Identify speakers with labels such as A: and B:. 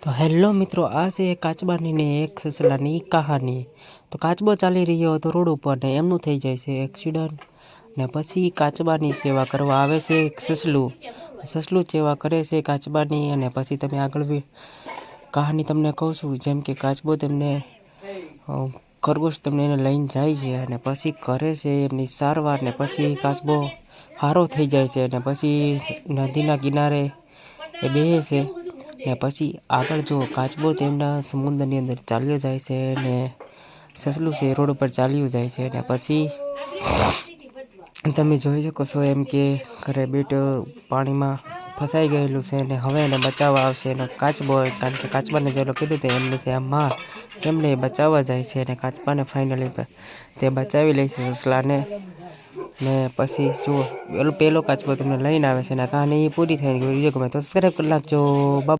A: તો હેલો મિત્રો, આ છે કાચબાની ને એક સસલાની કહાની. તો કાચબો ચાલી રહ્યો હતો રોડ ઉપર ને એમનું થઈ જાય છે એક્સિડન્ટ. ને પછી કાચબાની સેવા કરવા આવે છે એક સસલું. સસલું સેવા કરે છે કાચબાની. અને પછી તમે આગળ બી કહાની તમને કહું છું. જેમ કે કાચબો તેમને ખરગોશ તમને એને લઈને જાય છે અને પછી કરે છે એમની સારવાર. ને પછી કાચબો સારો થઈ જાય છે અને પછી નદીના કિનારે એ બેસે છે. ને પછી આગળ જો કાચબો તેમના સમુદ્રની અંદર ચાલ્યો જાય છે ને સસલું છે રોડ ઉપર ચાલ્યું જાય છે. ને પછી તમે જોઈ શકો છો એમ કે ઘરે બેટો પાણીમાં ફસાઈ ગયેલું છે ને હવે એને બચાવવા આવશે એનો કાચબો. કારણ કે કાચબાને જેલો કીધું તે એમને ત્યાં માં એમને બચાવવા જાય છે અને કાચબાને ફાઇનલી તે બચાવી લે છે સસલાને. ને પછી જુઓ પેલો કાચબો તમને લઈને આવે છે અને કહાની પૂરી થઈ ગઈ. વિડીયો ગમે તો સબસ્ક્રાઈબ કરી નાખજો. બાય.